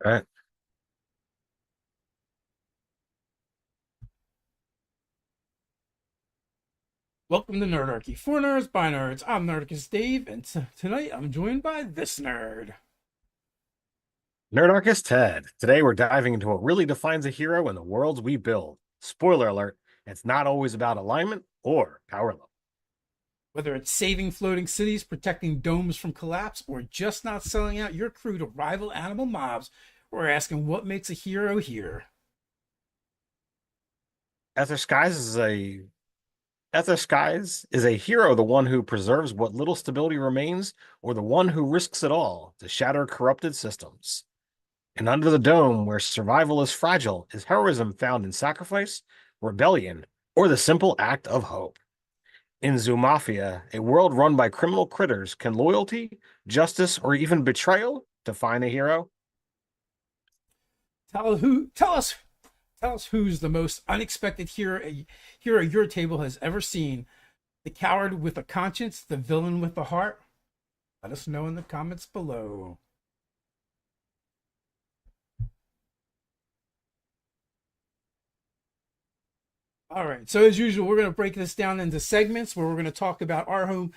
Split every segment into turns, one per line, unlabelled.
All right.
Welcome to Nerdarchy. For nerds, by nerds. I'm Nerdicus Dave, and tonight I'm joined by this nerd.
Nerdarchy Ted. Today we're diving into what really defines a hero in the worlds we build. Spoiler alert, it's not always about alignment or power level.
Whether it's saving floating cities, protecting domes from collapse, or just not selling out your crew to rival animal mobs, we're asking what makes a hero here.
Ether Skies is a Ether Skies is a hero, the one who preserves what little stability remains, or the one who risks it all to shatter corrupted systems. And under the dome, where survival is fragile, is heroism found in sacrifice, rebellion, or the simple act of hope. In Mafia, a world run by criminal critters, can loyalty, justice, or even betrayal define a hero?
Tell who. Tell us who's the most unexpected hero your table has ever seen. The coward with a conscience, the villain with a heart. Let us know in the comments below. All right. So as usual, we're going to break this down into segments where we're going to talk about our home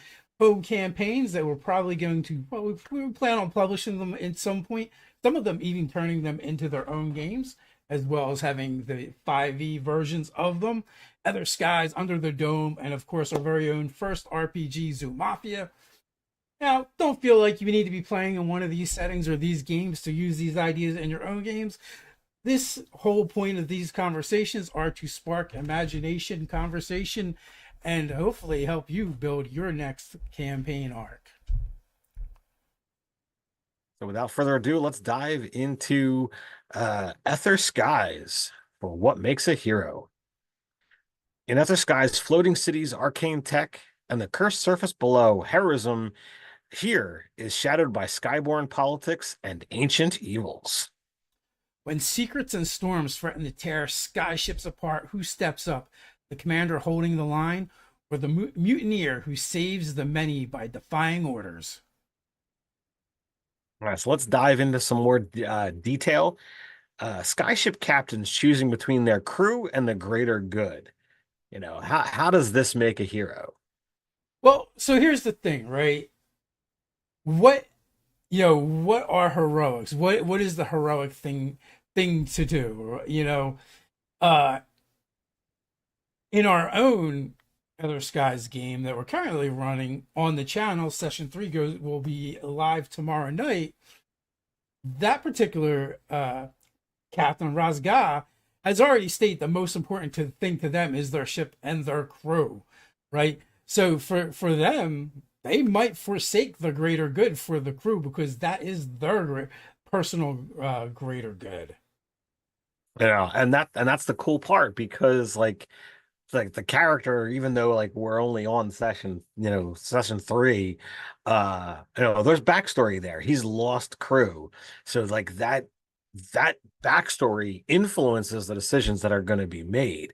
campaigns that we're probably going to we plan on publishing them at some point. Some of them even turning them into their own games, as well as having the 5e versions of them. Other Skies, Under the Dome, and of course our very own first RPG, Zoo Mafia. Now, don't feel like you need to be playing in one of these settings or these games to use these ideas in your own games. This whole point of these conversations are to spark imagination, conversation, and hopefully help you build your next campaign arc.
So without further ado, let's dive into Ether Skies for what makes a hero. In Ether Skies, floating cities, arcane tech, and the cursed surface below, heroism here is shadowed by skyborne politics and ancient evils.
When secrets and storms threaten to tear skyships apart, who steps up? The commander holding the line, or the mutineer who saves the many by defying orders?
All right, so let's dive into some more detail. Skyship captains choosing between their crew and the greater good. How does this make a hero?
Well, so here's the thing, right? What what are heroics? What is the heroic thing to do? Uh in our own Other Skies game that we're currently running on the channel, session 3 will be live tomorrow night. That particular Captain Razga has already stated the most important thing to them is their ship and their crew, right? So for them, they might forsake the greater good for the crew because that is their personal greater good.
And that's the cool part because like the character, even though like we're only on session 3, there's backstory there. He's lost crew. So like that backstory influences the decisions that are going to be made.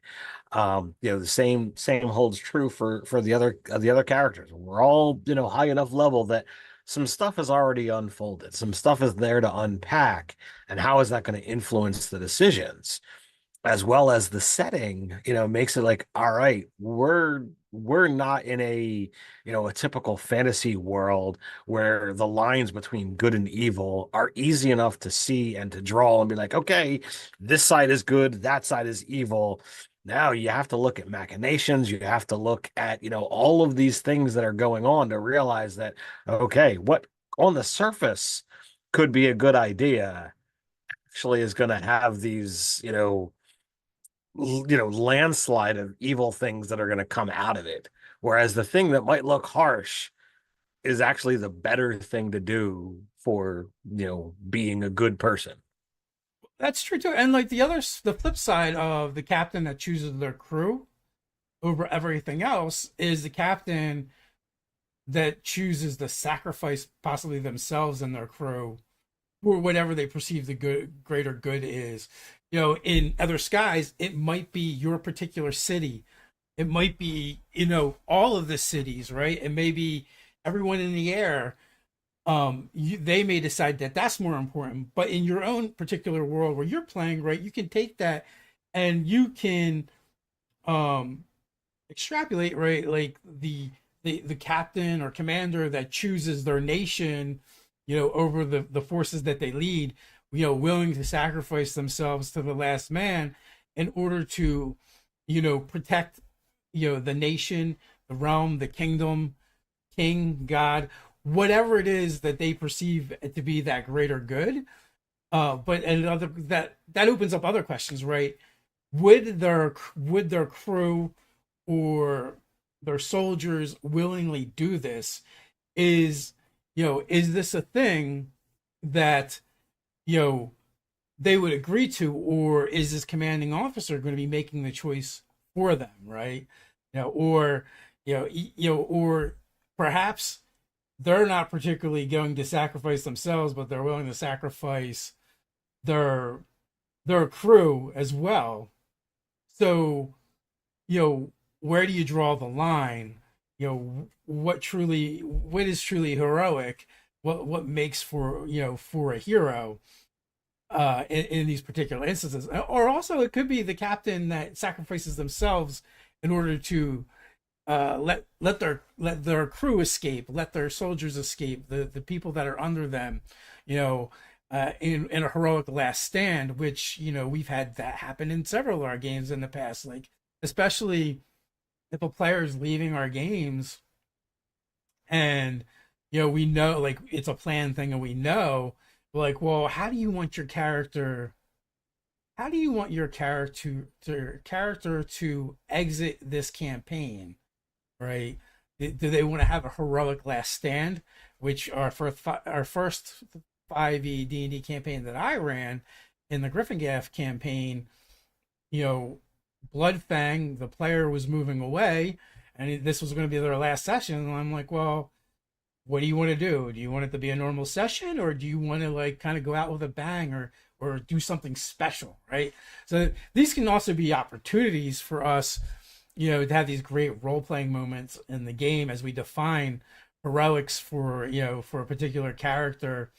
The same holds true for the other characters. We're all, high enough level that some stuff is already unfolded. Some stuff is there to unpack. And how is that going to influence the decisions? As well as the setting, makes it like, all right, we're not in a typical fantasy world where the lines between good and evil are easy enough to see and to draw and be like, okay, this side is good, that side is evil. Now you have to look at machinations, you have to look at, all of these things that are going on to realize that, okay, what on the surface could be a good idea actually is going to have these, landslide of evil things that are going to come out of it. Whereas the thing that might look harsh is actually the better thing to do for, being a good person.
That's true too. And like the flip side of the captain that chooses their crew over everything else is the captain that chooses to sacrifice possibly themselves and their crew or whatever they perceive the greater good is. In Other Skies, it might be your particular city. It might be, all of the cities, right? It may be everyone in the air. they may decide that that's more important. But in your own particular world where you're playing, right, you can take that and you can um extrapolate, right, like the captain or commander that chooses their nation, over the forces that they lead, willing to sacrifice themselves to the last man in order to, protect, the nation, the realm, the kingdom, king, god, whatever it is that they perceive to be that greater good. But another that opens up other questions, right? Would their crew or their soldiers willingly do this? Is this a thing that you know they would agree to, or is this commanding officer going to be making the choice for them, right? Or perhaps they're not particularly going to sacrifice themselves, but they're willing to sacrifice their their crew as well. So, where do you draw the line? What is truly heroic? What makes for a hero in these particular instances? Or also it could be the captain that sacrifices themselves in order to let their crew escape, let their soldiers escape, the people that are under them, you know, in a heroic last stand, which we've had that happen in several of our games in the past, like especially if a player is leaving our games and we know like it's a planned thing and we know like, well, how do you want your character to exit this campaign, right? Do they want to have a heroic last stand, which our first 5e D&D campaign that I ran in the Gryffindor campaign, you know, Bloodfang, the player was moving away, and this was going to be their last session. And I'm like, well, what do you want to do? Do you want it to be a normal session, or do you want to like kind of go out with a bang, or do something special, right? So these can also be opportunities for us, to have these great role playing moments in the game as we define heroics for a particular character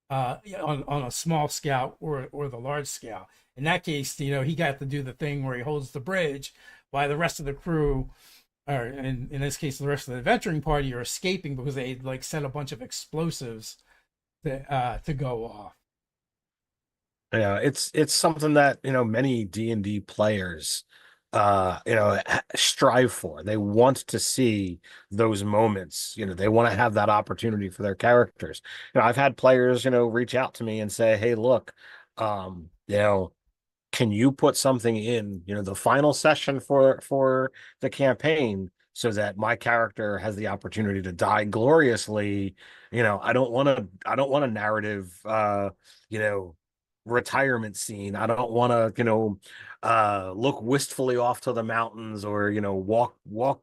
on a small scale or the large scale. In that case, he got to do the thing where he holds the bridge while the rest of the crew, or in this case, the rest of the adventuring party, are escaping because they like set a bunch of explosives to go off.
Yeah, it's something that, many D&D players strive for. They want to see those moments. They want to have that opportunity for their characters. I've had players, reach out to me and say, "Hey, look, can you put something in, the final session for the campaign so that my character has the opportunity to die gloriously? I don't want a narrative you know retirement scene. I don't want to, look wistfully off to the mountains, or, walk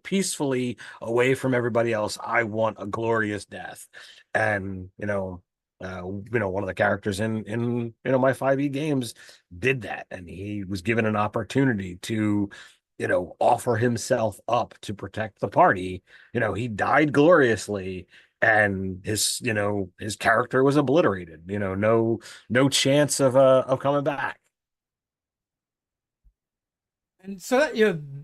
peacefully away from everybody else. I want a glorious death." And one of the characters in my 5e games did that, and he was given an opportunity to offer himself up to protect the party. He died gloriously, and his character was obliterated. No chance of coming back.
And so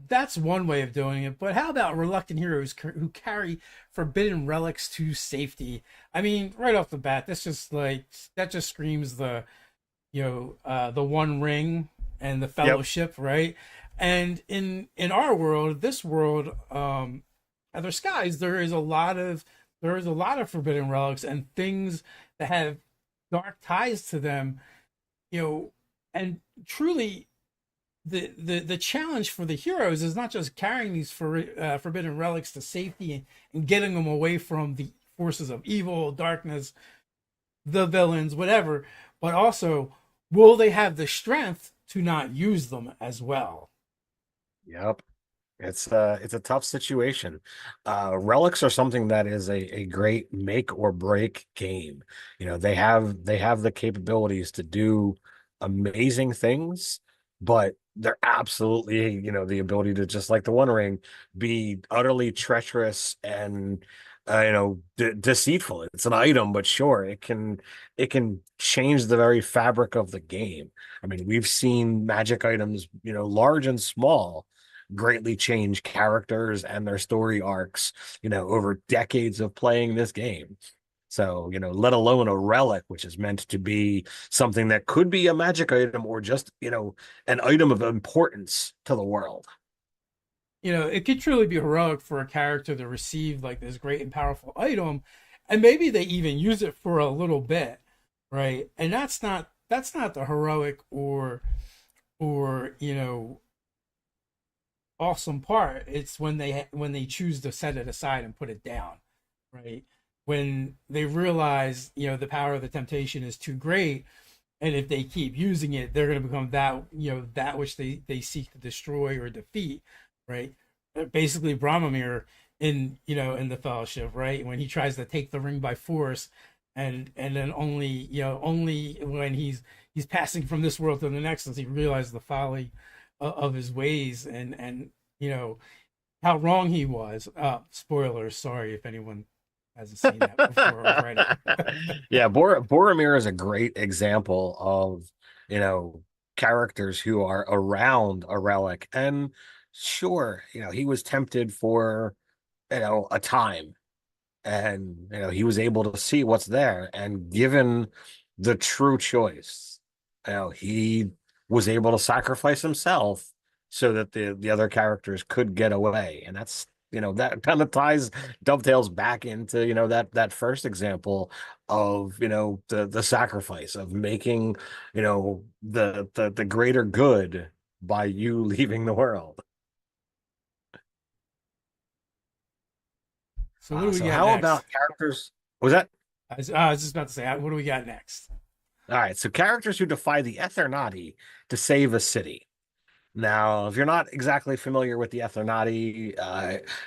that's one way of doing it. But how about reluctant heroes who carry forbidden relics to safety? I mean, right off the bat, that just screams the One Ring and the
Yep.
Fellowship, right? And in our world, this world, Other Skies, there is a lot of forbidden relics and things that have dark ties to them, you know, and truly the challenge for the heroes is not just carrying these forbidden relics to safety and getting them away from the forces of evil, darkness, the villains, whatever, but also will they have the strength to not use them as well?
Yep. It's a tough situation. Relics are something that is a great make or break game. They have the capabilities to do amazing things, but they're absolutely, the ability to, just like the One Ring, be utterly treacherous and deceitful. It's an item, but sure, it can change the very fabric of the game. I mean, we've seen magic items, large and small, greatly change characters and their story arcs, over decades of playing this game. So, let alone a relic, which is meant to be something that could be a magic item or just, an item of importance to the world.
It could truly be heroic for a character to receive like this great and powerful item, and maybe they even use it for a little bit, right? And that's not the heroic or awesome part. It's when they choose to set it aside and put it down, right? When they realize the power of the temptation is too great, and if they keep using it, they're going to become that which they seek to destroy or defeat, right? Basically, Brahmamir in the Fellowship, right? When he tries to take the ring by force, and then only when he's passing from this world to the next does he realize the folly of his ways, and you know how wrong he was. Spoilers, sorry if anyone hasn't seen that before or read it.
Yeah, Boromir is a great example of, characters who are around a relic. And sure, he was tempted for, a time, and he was able to see what's there, and given the true choice, he was able to sacrifice himself so that the other characters could get away. And that's, that kind of dovetails back into, that first example of, the sacrifice of making, the greater good by you leaving the world.
So what do we
So
got
how
next?
about characters? Was that
I was just about to say, what do we got next?
All right? So characters who defy the Eternati to save a city. Now, if you're not exactly familiar with the Eternati,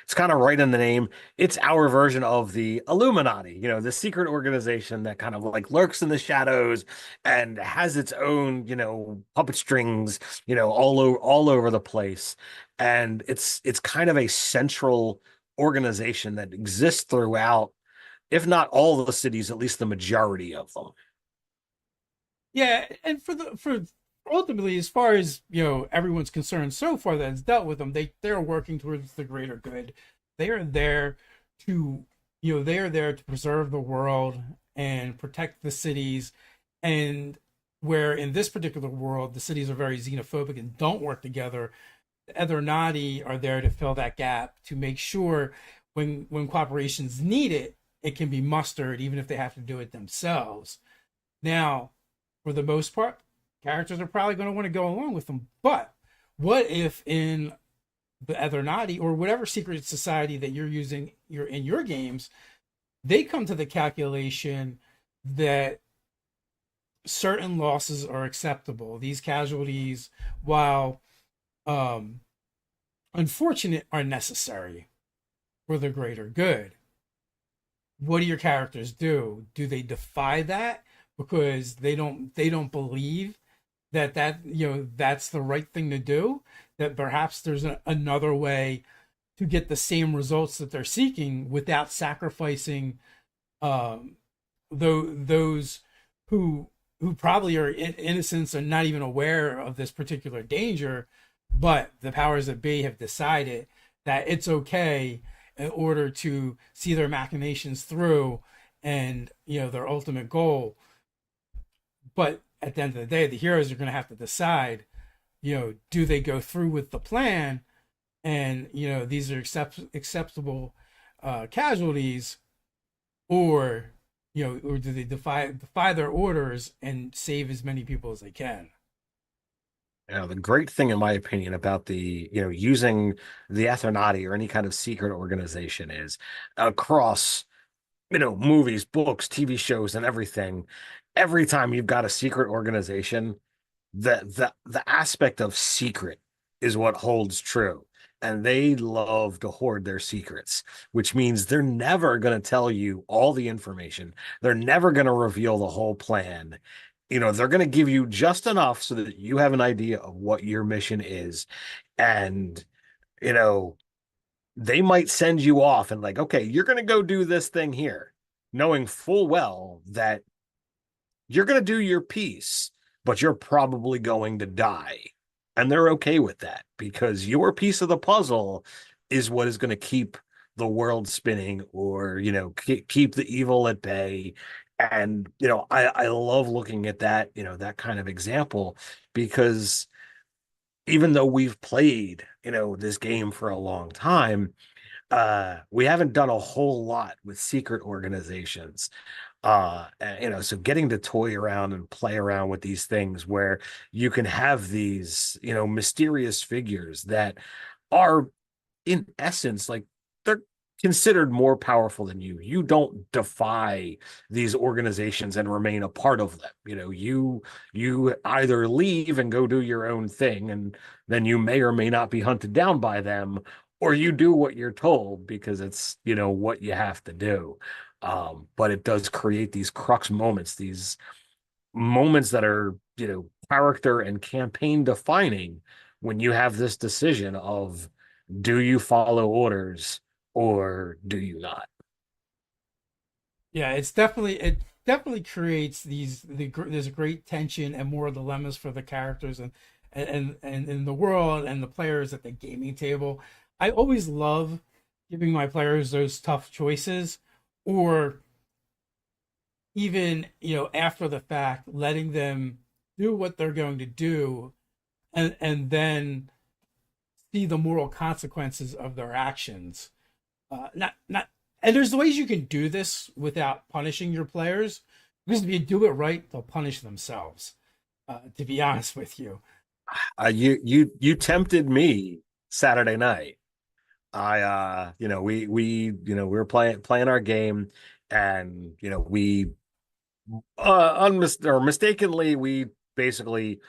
it's kind of right in the name. It's our version of the Illuminati, the secret organization that kind of like lurks in the shadows and has its own, puppet strings, all over the place. And it's kind of a central organization that exists throughout, if not all the cities, at least the majority of them.
Yeah, and for ultimately, as far as everyone's concerned so far that has dealt with them, they're working towards the greater good. They are there to they are there to preserve the world and protect the cities, and where in this particular world the cities are very xenophobic and don't work together, the Ethernati are there to fill that gap to make sure when corporations need it, it can be mustered even if they have to do it themselves. Now, for the most part, characters are probably going to want to go along with them. But what if in the Ethernati or whatever secret society that you're using in your games, they come to the calculation that certain losses are acceptable. These casualties, while um, unfortunate, are necessary for the greater good. What do your characters do? Do they defy that because they don't believe that's the right thing to do, that perhaps there's another way to get the same results that they're seeking without sacrificing um those who probably are innocents and not even aware of this particular danger, but the powers that be have decided that it's okay in order to see their machinations through and their ultimate goal. But at the end of the day, the heroes are going to have to decide, do they go through with the plan, and these are acceptable casualties, or or do they defy their orders and save as many people as they can?
The great thing, in my opinion, about using the Eternati or any kind of secret organization is across, movies, books, TV shows, and everything. Every time you've got a secret organization, the aspect of secret is what holds true. And they love to hoard their secrets, which means they're never going to tell you all the information. They're never going to reveal the whole plan. They're going to give you just enough so that you have an idea of what your mission is. And, you know, they might send you off and like, okay, you're going to go do this thing here, knowing full well that you're going to do your piece, but you're probably going to die. And they're okay with that because your piece of the puzzle is what is going to keep the world spinning or, keep the evil at bay. And, I love looking at that, that kind of example because even though we've played, this game for a long time, we haven't done a whole lot with secret organizations. So getting to toy around and play around with these things where you can have these, mysterious figures that are in essence like they're considered more powerful than you. You don't defy these organizations and remain a part of them. You either leave and go do your own thing, and then you may or may not be hunted down by them, or you do what you're told because it's, what you have to do. But it does create these crux moments, these moments that are, character and campaign defining when you have this decision of do you follow orders or do you not?
Yeah, it definitely creates there's a great tension and more dilemmas for the characters and in the world and the players at the gaming table. I always love giving my players those tough choices, or even after the fact, letting them do what they're going to do, and then see the moral consequences of their actions. Not and there's ways you can do this without punishing your players, because if you do it right, they'll punish themselves. To be honest with you,
You tempted me Saturday night. We were playing our game, and we or mistakenly we basically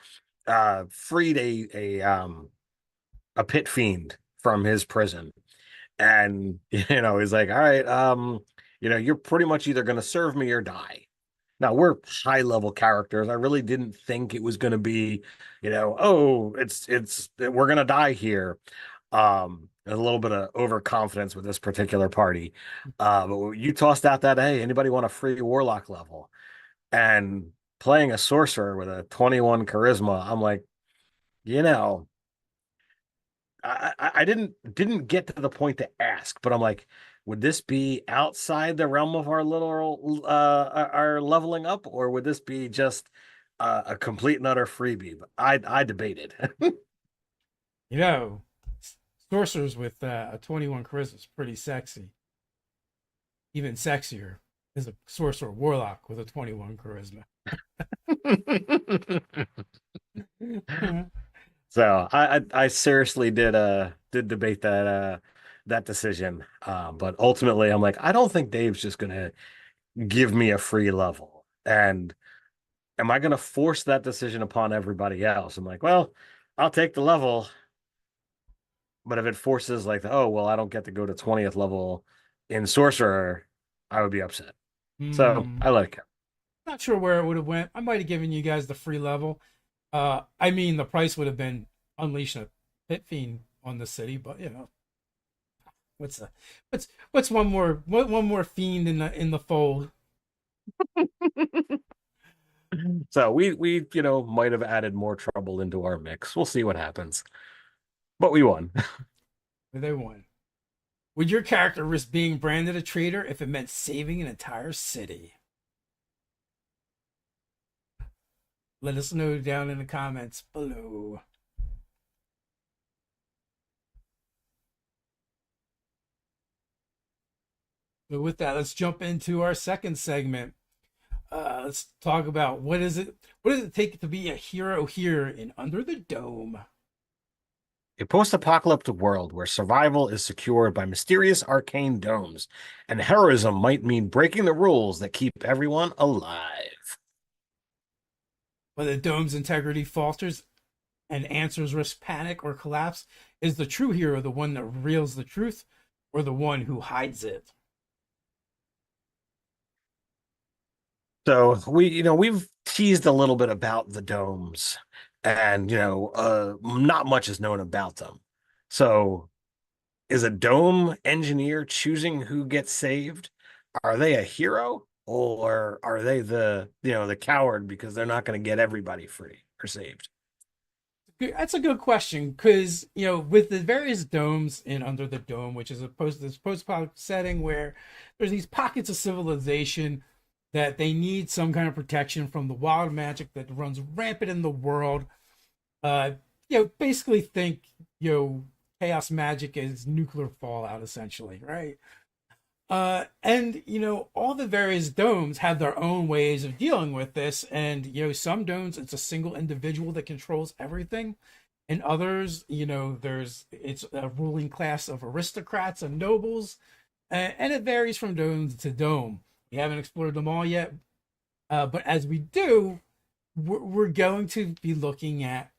freed a pit fiend from his prison. And he's like, all right, you're pretty much either going to serve me or die. Now we're high level characters. I really didn't think it was going to be, oh, it's we're going to die here. A little bit of overconfidence with this particular party. But you tossed out that, hey, anybody want a free warlock level? And playing a sorcerer with a 21 charisma, I'm like, you know, I didn't get to the point to ask, but I'm like, would this be outside the realm of our little our leveling up, or would this be just a complete and utter freebie? But I debated.
you know, sorcerers with a 21 charisma is pretty sexy. Even sexier is a sorcerer warlock with a 21 charisma.
So I seriously did debate that decision. But ultimately I'm like, I don't think Dave's just gonna give me a free level. And am I gonna force that decision upon everybody else? I'm like, well, I'll take the level, but if it forces like, oh well, I don't get to go to 20th level in Sorcerer, I would be upset. So
Hmm.
I let it go.
Not sure where it would have went. I might have given you guys the free level. I mean, the price would have been unleashing a pit fiend on the city, but what's the what's one more fiend in the fold?
So we might have added more trouble into our mix. We'll see what happens. But we won.
They won. Would your character risk being branded a traitor if it meant saving an entire city? Let us know down in the comments below. So with that, let's jump into our second segment. Let's talk about what does it take to be a hero here in Under the Dome?
A post-apocalyptic world where survival is secured by mysterious arcane domes, and heroism might mean breaking the rules that keep everyone alive.
When the dome's integrity falters and answers risk panic or collapse, is the true hero the one that reveals the truth or the one who hides it?
So we've teased a little bit about the domes, and not much is known about them. So is a dome engineer choosing who gets saved? Are they a hero or are they the coward because they're not going to get everybody free or saved?
That's a good question because with the various domes in Under the Dome, which is opposed to this post-apocalyptic setting where there's these pockets of civilization that they need some kind of protection from the wild magic that runs rampant in the world. Uh, basically think chaos magic is nuclear fallout, essentially, right? And all the various domes have their own ways of dealing with this, and some domes it's a single individual that controls everything, and others, it's a ruling class of aristocrats and nobles, and it varies from dome to dome. We haven't explored them all yet, but as we do, we're going to be looking at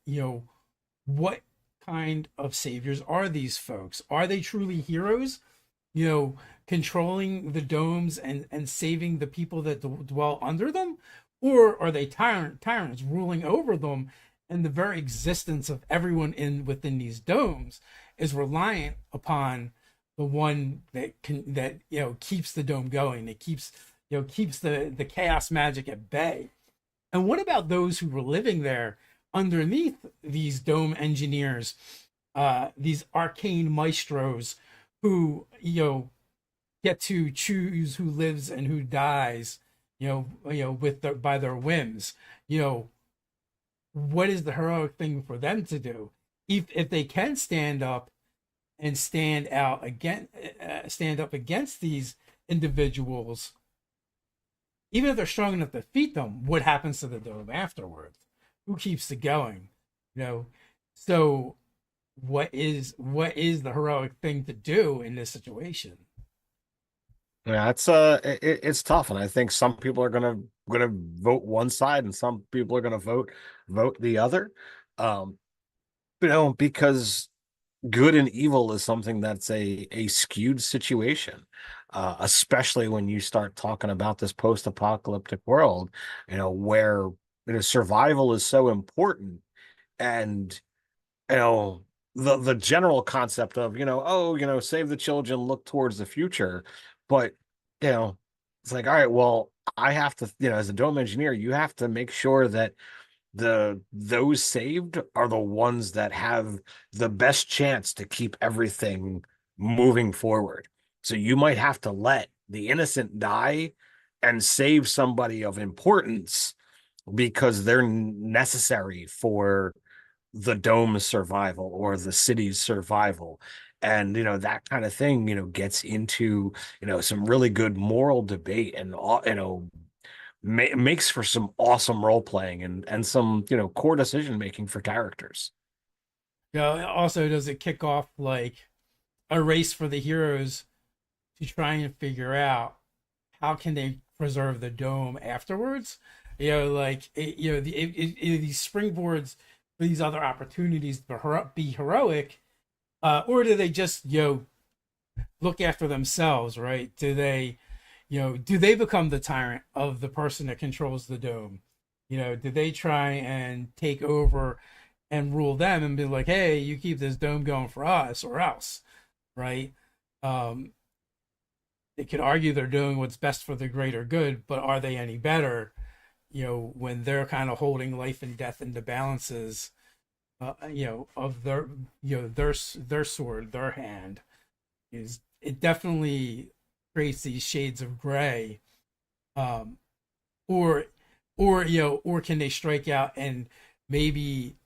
what kind of saviors are these folks? Are they truly heroes? Controlling the domes and saving the people that dwell under them, or are they tyrants ruling over them, and the very existence of everyone in within these domes is reliant upon the one that keeps the dome going, that keeps the chaos magic at bay. And what about those who were living there underneath these dome engineers, these arcane maestros who get to choose who lives and who dies, by their whims. What is the heroic thing for them to do? If they can stand up and stand up against these individuals, even if they're strong enough to defeat them, what happens to the dome afterwards? Who keeps it going? So what is the heroic thing to do in this situation?
Yeah, it's tough, and I think some people are gonna vote one side, and some people are gonna vote the other. Um, because good and evil is something that's a skewed situation, especially when you start talking about this post-apocalyptic world, where survival is so important, and you know the general concept of oh save the children, look towards the future, but you know it's like, all right, well, I have to, as a dome engineer, you have to make sure that those saved are the ones that have the best chance to keep everything moving forward. So you might have to let the innocent die and save somebody of importance because they're necessary for the dome's survival or the city's survival. And that kind of thing gets into some really good moral debate, and makes for some awesome role playing and some core decision making for characters.
Also, does it kick off like a race for the heroes to try and figure out how can they preserve the dome afterwards? Like these springboards for these other opportunities to be heroic, or do they just look after themselves? Right? Do they become the tyrant of the person that controls the dome? Do they try and take over and rule them and be like, hey, you keep this dome going for us or else, right? Um, they could argue they're doing what's best for the greater good, but are they any better? When they're kind of holding life and death in the balances, of their sword, their hand, is it definitely creates these shades of gray, um, or or can they strike out and maybe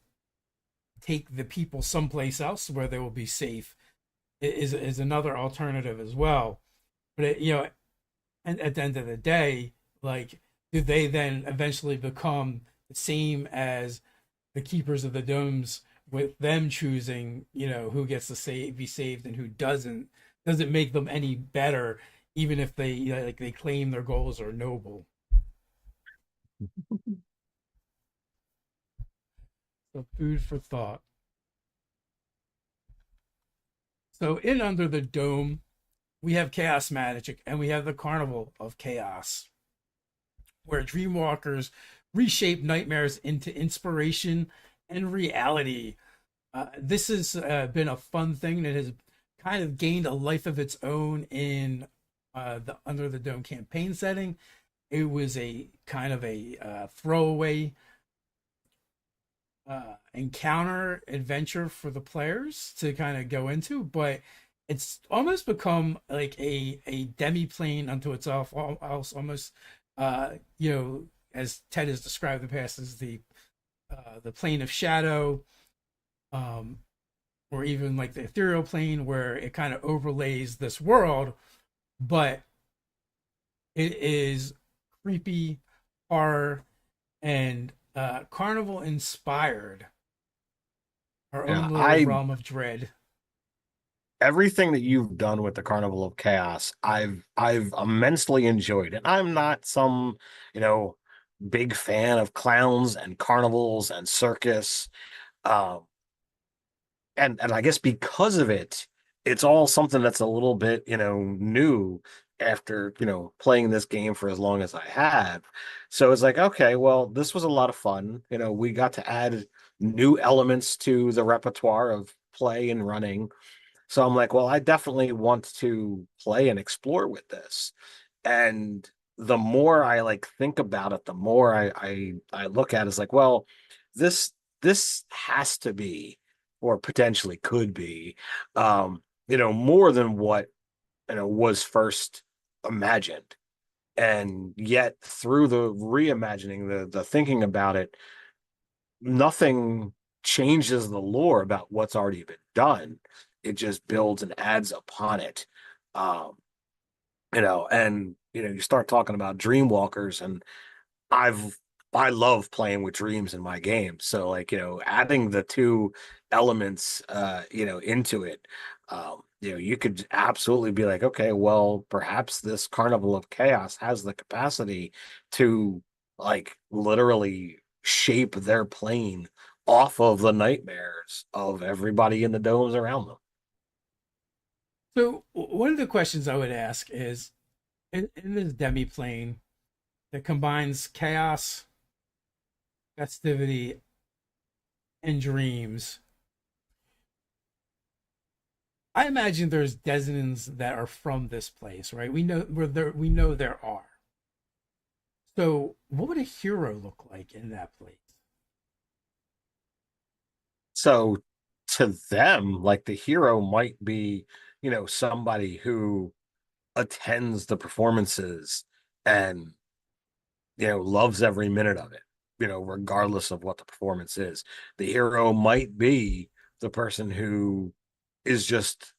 take the people someplace else where they will be safe? Is another alternative as well. But and at the end of the day, like, do they then eventually become the same as the keepers of the domes, with them choosing, who gets to be saved and who doesn't? Does it make them any better, even if they like they claim their goals are noble? So food for thought. So in Under the Dome, we have chaos magic and we have the carnival of chaos, where dreamwalkers reshape nightmares into inspiration and reality. This has been a fun thing that has kind of gained a life of its own in the Under the Dome campaign setting. It was a kind of a throwaway encounter adventure for the players to kind of go into, but it's almost become like a demi plane unto itself. Almost, you know, as Ted has described in the past, as the plane of shadow, um, or even like the ethereal plane, where it kind of overlays this world, but it is creepy horror and carnival inspired, our
Yeah,
own little
I
realm of dread.
everything that you've done with the Carnival of Chaos, I've immensely enjoyed. And I'm not some, you know, big fan of clowns and carnivals and circus. Um, and I guess because of it, it's all something that's a little bit, new after, playing this game for as long as I have. So it's like, okay, well, this was a lot of fun. We got to add new elements to the repertoire of play and running. So I'm like, well, I definitely want to play and explore with this. And the more I like think about it, the more I look at it, it's like, well, this this has to be, or potentially could be, more than what was first imagined. And yet through the reimagining, the thinking about it, nothing changes the lore about what's already been done. It just builds and adds upon it. Um, and you start talking about dreamwalkers, and I've I love playing with dreams in my game. So like, adding the two elements into it, you could absolutely be like, okay, well, perhaps this Carnival of Chaos has the capacity to like literally shape their plane off of the nightmares of everybody in the domes around them.
So one of the questions I would ask is, in this demi plane that combines chaos, festivity, and dreams, I imagine there's Desnons that are from this place, right? We know where there. We know there are. So, what would a hero look like in that place?
So to them, like the hero might be, somebody who attends the performances and, loves every minute of it, regardless of what the performance is. The hero might be the person who is just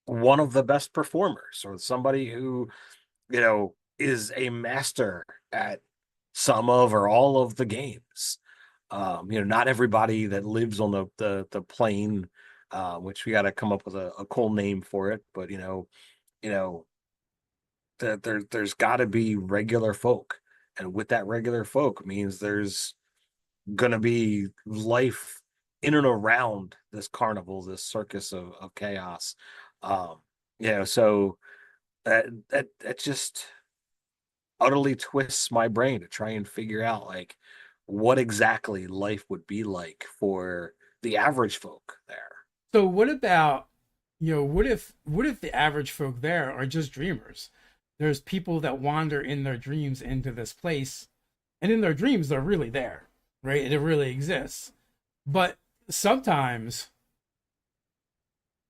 one of the best performers, or somebody who, is a master at some of or all of the games. Not everybody that lives on the plane, which we got to come up with a cool name for it, but you know, there's got to be regular folk, and with that regular folk means there's gonna be life in and around this carnival, this circus of chaos. Um, so that just utterly twists my brain to try and figure out like what exactly life would be like for the average folk there.
So, what about, what if the average folk there are just dreamers? There's people that wander in their dreams into this place, and in their dreams they're really there, right? It really exists. But sometimes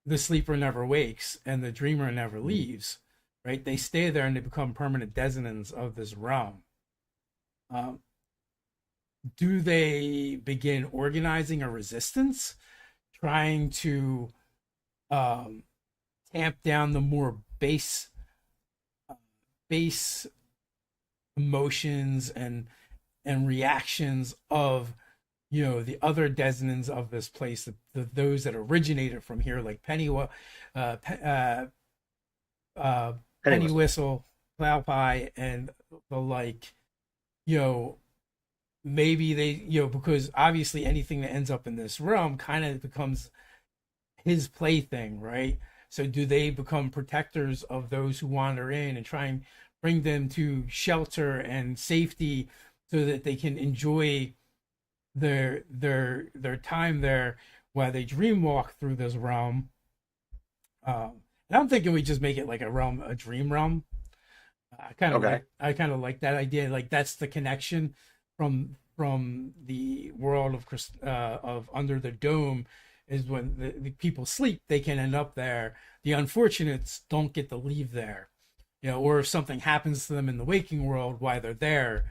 the sleeper never wakes and the dreamer never leaves, right? They stay there and they become permanent desonants of this realm. Um, do they begin organizing a resistance, trying to um, tamp down the more base emotions and reactions of, the other desonants of this place, those that originated from here, like
Penny
Penny
whistle.
Whistle, Plow Pie, and the like. You know, maybe they, because obviously anything that ends up in this realm kind of becomes his plaything, right? So do they become protectors of those who wander in and try and bring them to shelter and safety so that they can enjoy their time there while they dream walk through this realm? And I'm thinking we just make it like a realm, a dream realm.
Okay.
I kind of like that idea. Like that's the connection from the world of Under the Dome is when the people sleep, they can end up there. The unfortunates don't get to leave there, you know, or if something happens to them in the waking world while they're there,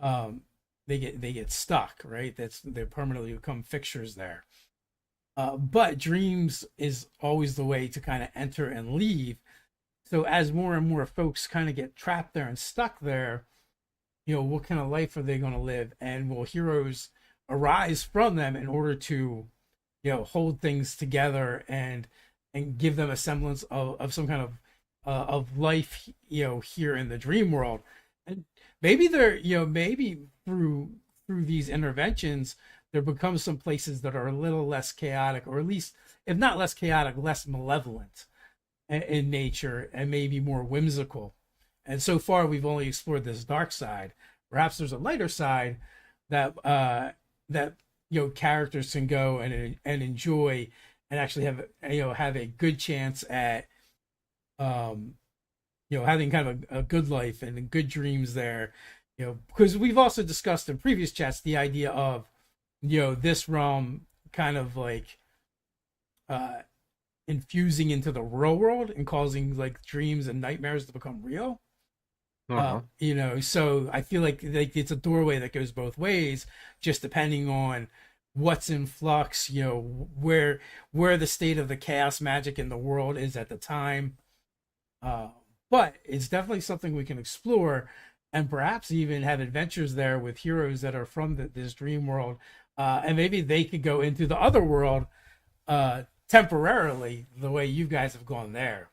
um, they get stuck, right? That's they permanently become fixtures there. But dreams is always the way to kind of enter and leave. So as more and more folks kind of get trapped there and stuck there, you know, what kind of life are they going to live? And will heroes arise from them in order to, you know, hold things together and give them a semblance of some kind of life, you know, here in the dream world? And maybe they're, you know, maybe through these interventions, there becomes some places that are a little less chaotic, or at least, if not less chaotic, less malevolent in nature and maybe more whimsical. And so far, we've only explored this dark side. Perhaps there's a lighter side that you know characters can go and enjoy and actually have you know have a good chance at um, you know having kind of a good life and good dreams there. You know, because we've also discussed in previous chats the idea of you know this realm kind of like uh infusing into the real world and causing like dreams and nightmares to become real.
Uh-huh.
You know, so I feel like it's a doorway that goes both ways, just depending on what's in flux, you know, where the state of the chaos magic in the world is at the time. Uh, but it's definitely something we can explore and perhaps even have adventures there with heroes that are from this dream world. And maybe they could go into the other world temporarily the way you guys have gone there.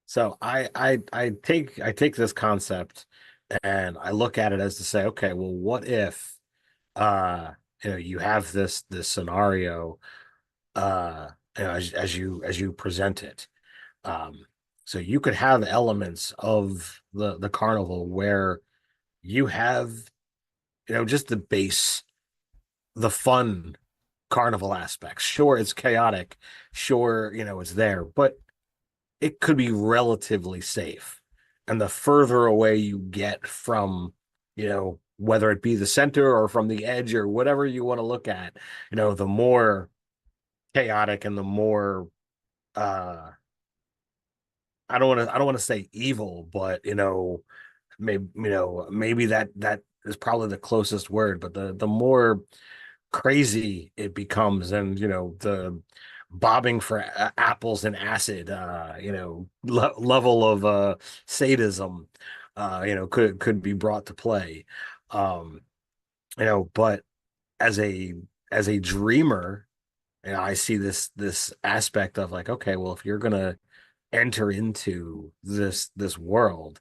So I take this concept and I look at it as to say, okay, well, what if uh you have this scenario as you present it. Um so you could have elements of the carnival where you have just the fun carnival aspects. Sure, it's chaotic. Sure, it's there, but it could be relatively safe. And the further away you get from, whether it be the center or from the edge or whatever you want to look at, the more chaotic and the more I don't want to say evil, but maybe that is probably the closest word, but the more crazy it becomes, and the bobbing for apples and acid level of sadism could be brought to play. um but as a dreamer, I see this aspect of like, okay, well, if you're gonna enter into this world,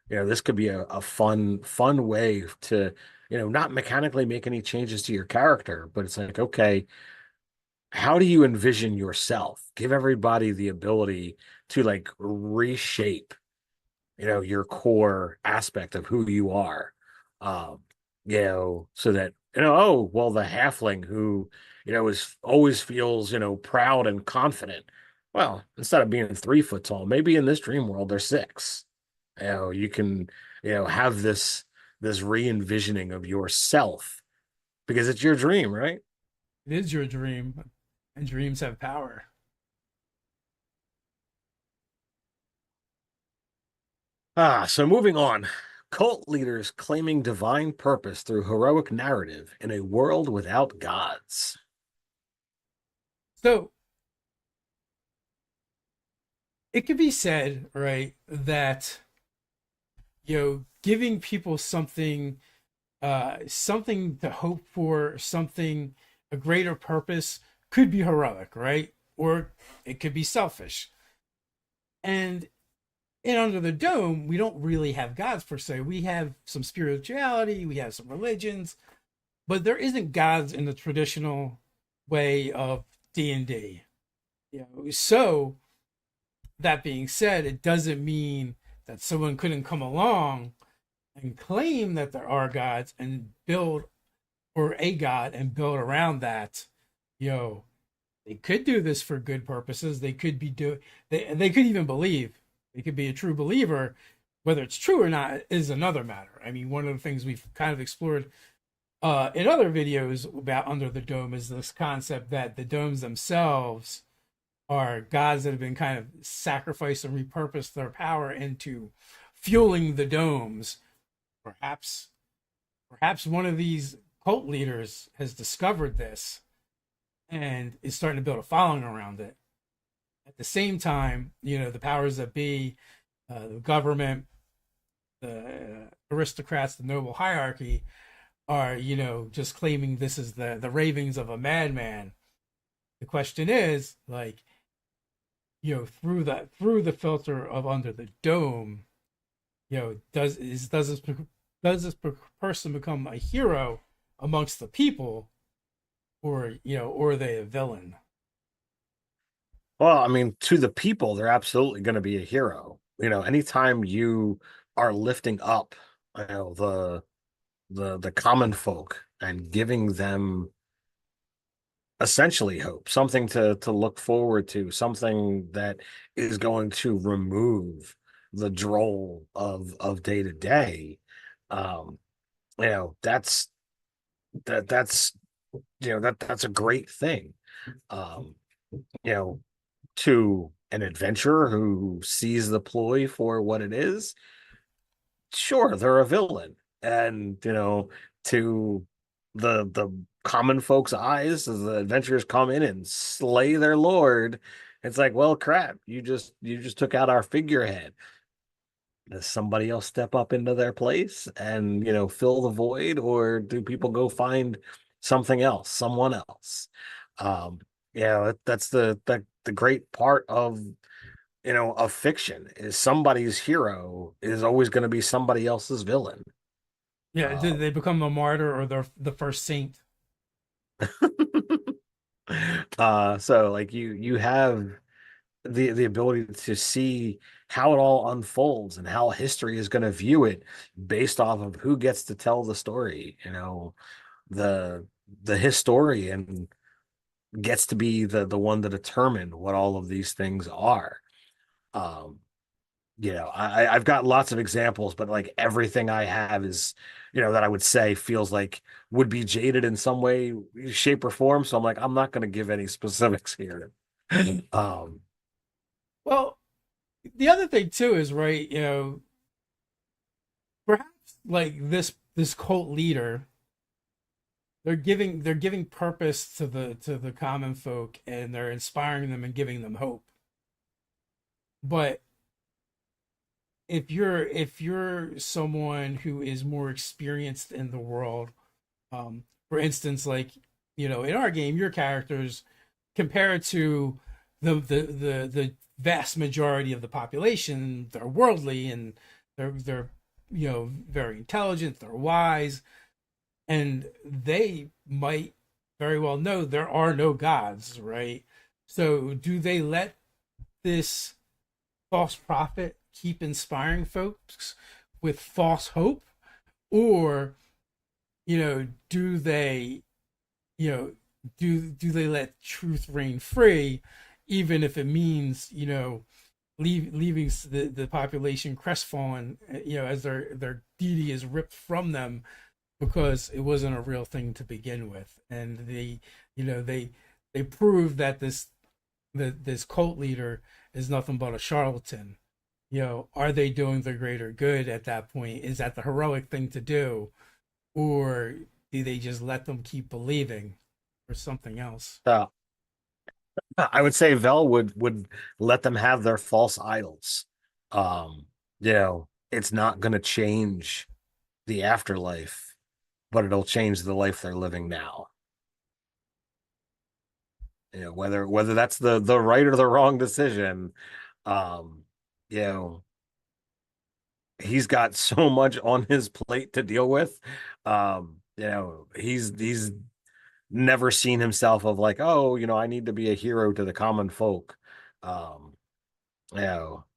this could be a fun way to not mechanically make any changes to your character, but it's like, okay, how do you envision yourself? Give everybody the ability to like reshape, your core aspect of who you are. Um, so that, oh, well, the halfling who, is always feels, proud and confident. Well, instead of being 3 foot tall, maybe in this dream world they're 6. You can, have this re-envisioning of yourself because it's your dream, right?
It is your dream, and dreams have power.
So moving on. Cult leaders claiming divine purpose through heroic narrative in a world without gods.
So it could be said, right, that you know, giving people something to hope for, something a greater purpose could be heroic, right? Or it could be selfish. And in Under the Dome, we don't really have gods per se. We have some spirituality, we have some religions, but there isn't gods in the traditional way of D&D. You know, so that being said, it doesn't mean that someone couldn't come along and claim that there are gods and build or a god and build around that, you know, they could do this for good purposes. They could be do they could even believe. They could be a true believer. Whether it's true or not is another matter. I mean, one of the things we've kind of explored in other videos about Under the Dome is this concept that the domes themselves are gods that have been kind of sacrificed and repurposed their power into fueling the domes. Perhaps, perhaps one of these cult leaders has discovered this and is starting to build a following around it. At the same time, the powers that be, the government, the aristocrats, the noble hierarchy, are just claiming this is the ravings of a madman. The question is, like, through the filter of Under the Dome, does this person become a hero amongst the people, or are they a villain?
Well, I mean, to the people, they're absolutely going to be a hero. Anytime you are lifting up, the common folk and giving them essentially hope, something to look forward to, something that is going to remove the droll of day to day. Um, that's that's that's a great thing. Um, you know, to an adventurer who sees the ploy for what it is, sure, they're a villain. And, to the common folks' eyes, as the adventurers come in and slay their lord, it's like, well, crap, you just took out our figurehead. Does somebody else step up into their place and, fill the void, or do people go find something else, someone else? Um, that's the great part of fiction is somebody's hero is always going to be somebody else's villain.
Yeah, did
Um,
they become a martyr or the first saint?
so like you have the ability to see how it all unfolds and how history is going to view it based off of who gets to tell the story. The historian gets to be the one to determine what all of these things are. Um, I've got lots of examples, but like everything I have is, that I would say feels like would be jaded in some way, shape, or form. So I'm like, I'm not going to give any specifics here. Um,
Well, the other thing too is, right, perhaps like this cult leader, they're giving purpose to the common folk, and they're inspiring them and giving them hope. But if you're someone who is more experienced in the world, for instance, like, in our game, your characters, compared to the vast majority of the population, they're worldly, and they're very intelligent, they're wise, and they might very well know there are no gods, right? So do they let this false prophet keep inspiring folks with false hope, or do they you know do they let truth reign free, even if it means leaving the population crestfallen, as their deity is ripped from them because it wasn't a real thing to begin with, and they prove that this cult leader is nothing but a charlatan. Are they doing the greater good at that point? Is that the heroic thing to do, or do they just let them keep believing, or something else?
so I would say Vel would let them have their false idols. Um, it's not going to change the afterlife, but it'll change the life they're living now. Whether that's the right or the wrong decision, um, you know, he's got so much on his plate to deal with. He's never seen himself of like, oh, I need to be a hero to the common folk. Um,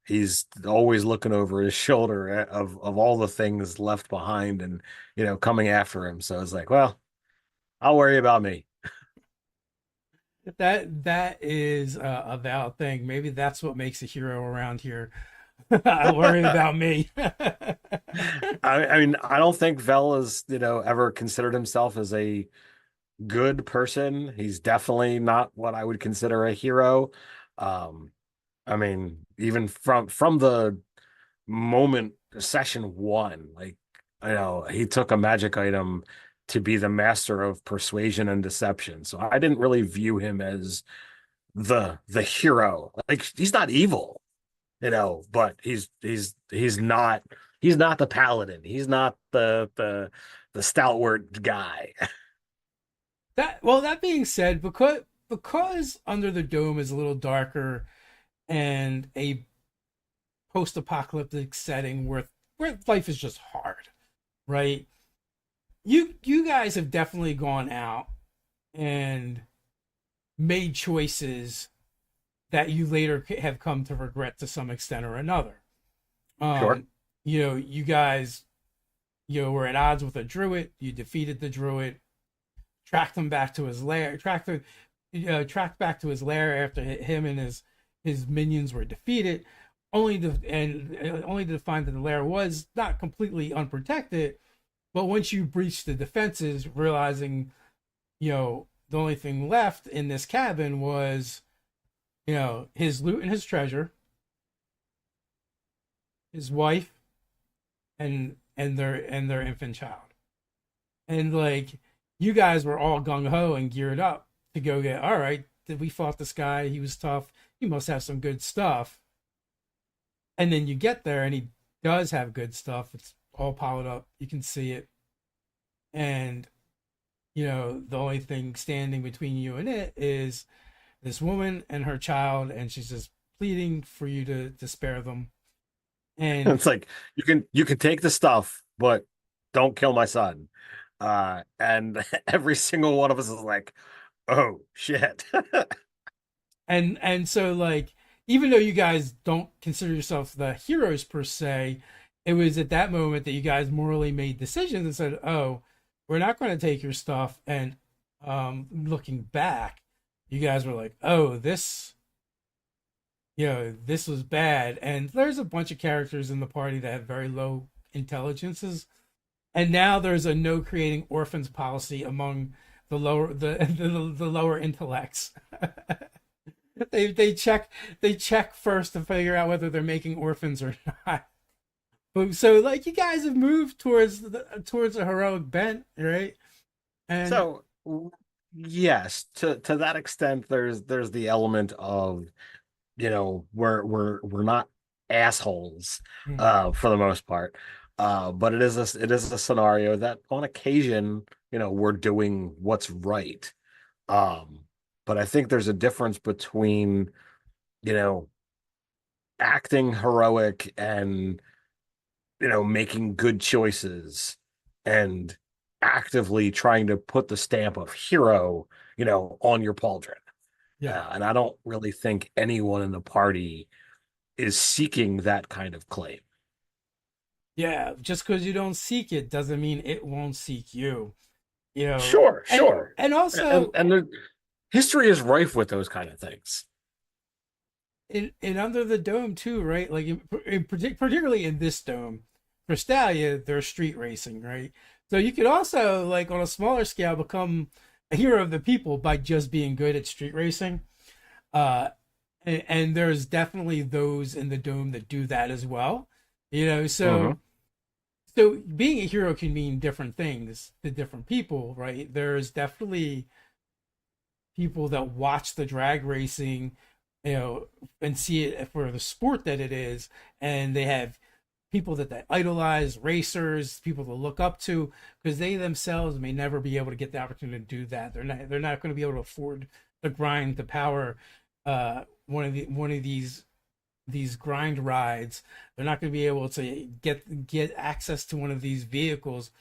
he's always looking over his shoulder of all the things left behind and coming after him. So it's like, well, I'll worry about me.
That is a valid thing. Maybe that's what makes a hero around here. I worry about me.
I mean, I don't think Vel has, ever considered himself as a good person. He's definitely not what I would consider a hero. Um, I mean, even from the moment session one, like, he took a magic item to be the master of persuasion and deception. So I didn't really view him as the hero. Like, he's not evil, but he's not the paladin. He's not the stalwart guy.
That being said, because Under the Dome is a little darker and a post-apocalyptic setting where life is just hard, right? You guys have definitely gone out and made choices that you later have come to regret to some extent or another.
Sure.
Um, you guys, were at odds with a druid. You defeated the druid, tracked him back to his lair, tracked back to his lair after him and his minions were defeated, only to find that the lair was not completely unprotected. But once you breached the defenses, realizing the only thing left in this cabin was his loot and his treasure, his wife, and their infant child. And like you guys were all gung ho and geared up to go get. All right, did we fought this guy? He was tough. He must have some good stuff. And then you get there, and he does have good stuff. It's all piled up. You can see it. And the only thing standing between you and it is this woman and her child, and she's just pleading for you to spare them. And
It's like you can take the stuff, but don't kill my son. And every single one of us is like, oh shit.
so like even though you guys don't consider yourself the heroes per se, it was at that moment that you guys morally made decisions and said, "Oh, we're not going to take your stuff." And looking back, you guys were like, "Oh, this was bad." And there's a bunch of characters in the party that have very low intelligences, and now there's a no creating orphans policy among the lower intellects. They check first to figure out whether they're making orphans or not. But so like you guys have moved towards a heroic bent, right? And
So yes, to that extent, there's the element of, we're not assholes
hmm,
for the most part. But it is a scenario that on occasion, we're doing what's right. Um, but I think there's a difference between, you know, acting heroic and, making good choices and actively trying to put the stamp of hero, on your pauldron.
yeah,
And I don't really think anyone in the party is seeking that kind of claim.
yeah. Just because you don't seek it doesn't mean it won't seek you.
Sure,
And
sure. And
also
and the history is rife with those kind of things.
in Under the Dome too, right? Like particularly in this dome, for Stalia, they're street racing, right? So you could also like on a smaller scale become a hero of the people by just being good at street racing. Uh, and there's definitely those in the dome that do that as well.
Hmm.
So being a hero can mean different things to different people, right? There's definitely people that watch the drag racing, and see it for the sport that it is, and they have people that they idolize, racers, people to look up to, because they themselves may never be able to get the opportunity to do that. They're not going to be able to afford the grind, the power, one of these grind rides. They're not going to be able to get access to one of these vehicles,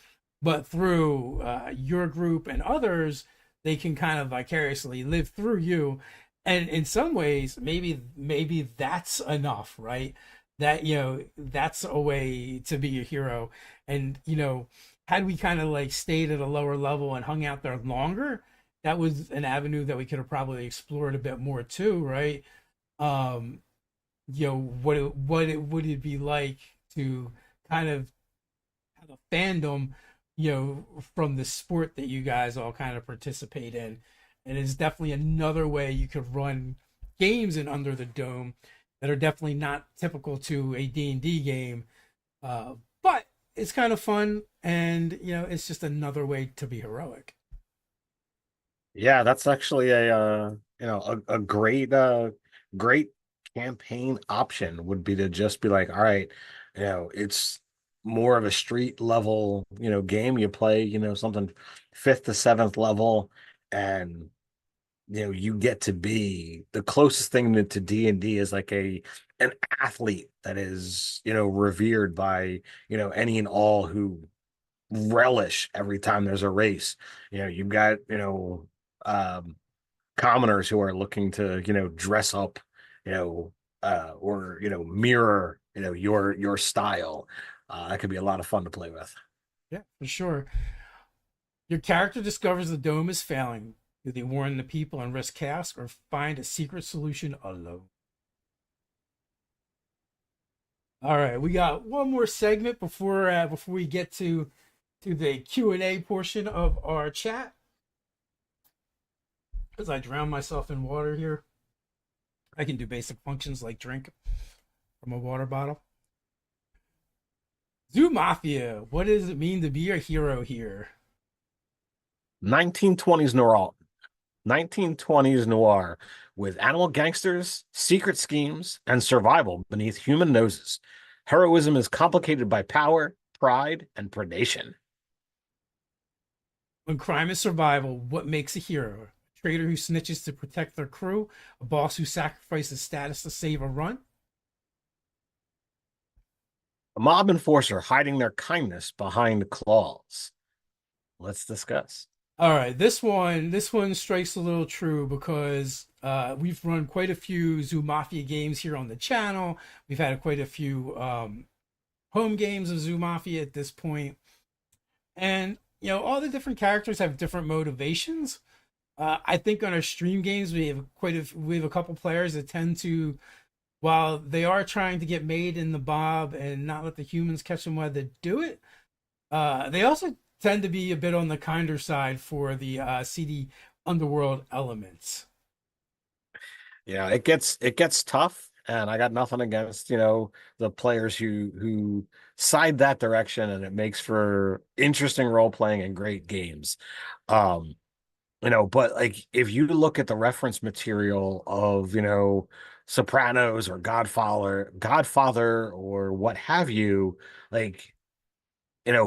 but through your group and others, they can kind of vicariously live through you. And in some ways, maybe that's enough, right? That's a way to be a hero. And had we kind of like stayed at a lower level and hung out there longer, that was an avenue that we could have probably explored a bit more too, right? Um, would it be like to kind of have a fandom, from the sport that you guys all kind of participate in, and it's definitely another way you could run games in Under the Dome that are definitely not typical to a D&D game, but it's kind of fun, and it's just another way to be heroic.
Yeah, that's actually a great great campaign option would be to just be like, all right, it's more of a street level, game you play, something fifth to seventh level, and you get to be the closest thing to D&D is like an athlete that is, revered by, any and all who relish every time there's a race. You've got, um, commoners who are looking to, dress up, you know, or, mirror, your style. That could be a lot of fun to play with.
Yeah, for sure. Your character discovers the dome is failing. Do they warn the people and risk chaos, or find a secret solution alone? All right, we got one more segment before we get to the Q&A portion of our chat. As I drown myself in water here, I can do basic functions like drink from a water bottle. Zoo Mafia, what does it mean to be a hero here?
1920s noir, 1920s noir with animal gangsters, secret schemes, and survival beneath human noses. Heroism is complicated by power, pride, and predation.
When crime is survival, what makes a hero? A traitor who snitches to protect their crew, a boss who sacrifices status to save a run.
A mob enforcer hiding their kindness behind claws. Let's discuss.
All right, this one strikes a little true because we've run quite a few Zoo Mafia games here on the channel. We've had quite a few home games of Zoo Mafia at this point, and all the different characters have different motivations. I think on our stream games we have a couple players that tend to, while they are trying to get made in the Bob and not let the humans catch them while they do it, they also tend to be a bit on the kinder side for the seedy underworld elements.
Yeah, it gets tough, and I got nothing against, the players who side that direction, and it makes for interesting role playing and great games. Um, but like if you look at the reference material of, Sopranos or Godfather or what have you, like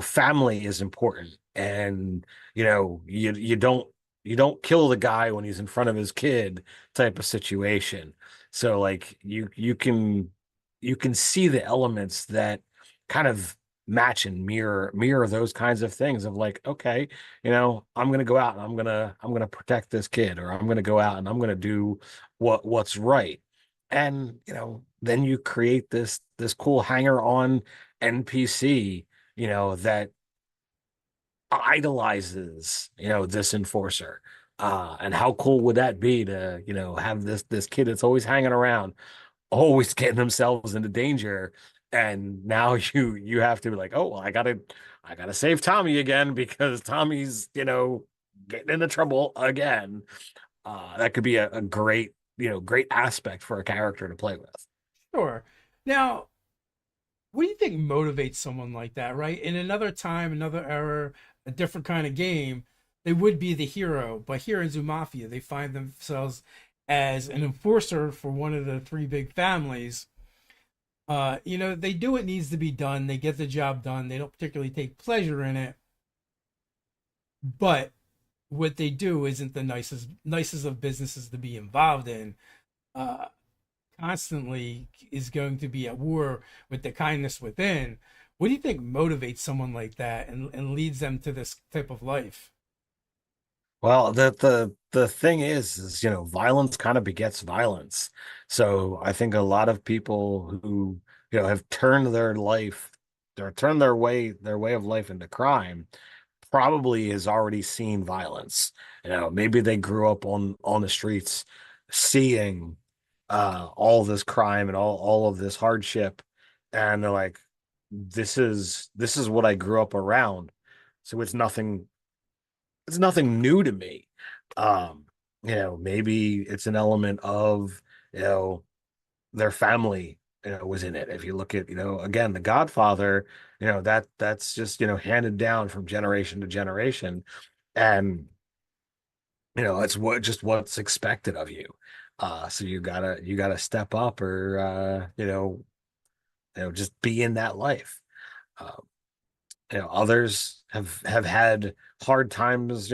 family is important, and you don't kill the guy when he's in front of his kid type of situation. So like you can see the elements that kind of match and mirror those kinds of things of like, okay, I'm gonna go out and I'm gonna protect this kid, or I'm gonna go out and I'm gonna do what's right. And then you create this cool hanger on NPC, that idolizes, this enforcer. And how cool would that be to, have this kid that's always hanging around, always getting themselves into danger. And now you have to be like, oh, well, I gotta save Tommy again because Tommy's, getting into trouble again. That could be a great, great aspect for a character to play with.
Sure. Now, what do you think motivates someone like that, right? In another time, another era, a different kind of game, they would be the hero. But here in Zoo Mafia, they find themselves as an enforcer for one of the three big families. They do what needs to be done. They get the job done. They don't particularly take pleasure in it. But what they do isn't the nicest of businesses to be involved in. Uh, Constantly is going to be at war with the kindness within. What do you think motivates someone like that and leads them to this type of life?
Well, the thing is, violence kind of begets violence. So I think a lot of people who, have turned their way of life into crime probably has already seen violence. Maybe they grew up on the streets seeing all this crime and all of this hardship, and they're like, this is what I grew up around. So it's nothing new to me. Um, maybe it's an element of, you know, their family, was in it. If you look at, again, The Godfather, that's just, handed down from generation to generation. And, it's what's expected of you. So you gotta step up, or just be in that life. Uh, others have had hard times,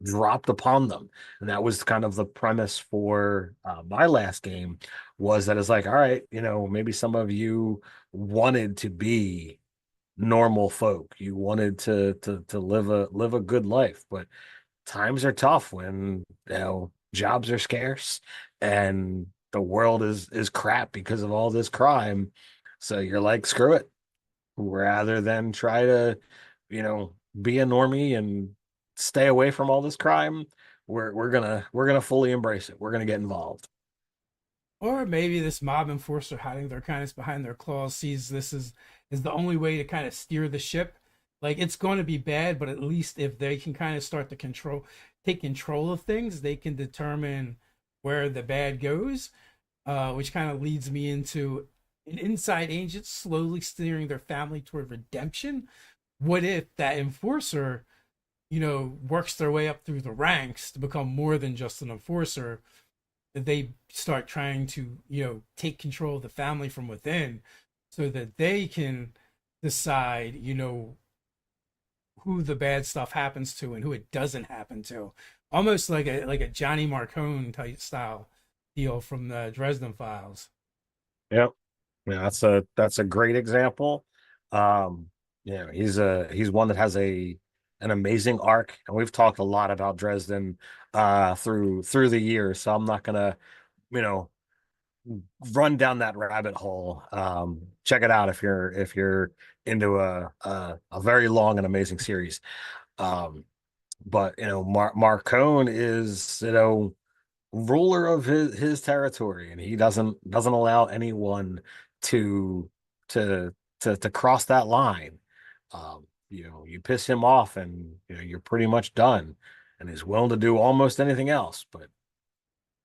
dropped upon them. And that was kind of the premise for my last game, was that it's like, all right, maybe some of you wanted to be normal folk. You wanted to live a good life, but times are tough when, jobs are scarce and the world is crap because of all this crime. So you're like, screw it, rather than try to, be a normie and stay away from all this crime. We're gonna fully embrace it. We're gonna get involved.
Or maybe this mob enforcer hiding their kindness behind their claws sees this is the only way to kind of steer the ship. Like it's going to be bad, but at least if they can kind of start to take control of things, they can determine where the bad goes. Which kind of leads me into an inside agent slowly steering their family toward redemption. What if that enforcer, works their way up through the ranks to become more than just an enforcer? They start trying to take control of the family from within so that they can decide who the bad stuff happens to and who it doesn't happen to, almost like a Johnny Marcone type style deal from the Dresden Files.
Yep. Yeah, that's a great example. He's one that has an amazing arc, and we've talked a lot about Dresden through the years, so I'm not gonna, you know, run down that rabbit hole. Check it out if you're into a very long and amazing series. Um, but Marcone is, ruler of his territory, and he doesn't allow anyone to to to cross that line. You piss him off, and you're pretty much done. And he's willing to do almost anything else, but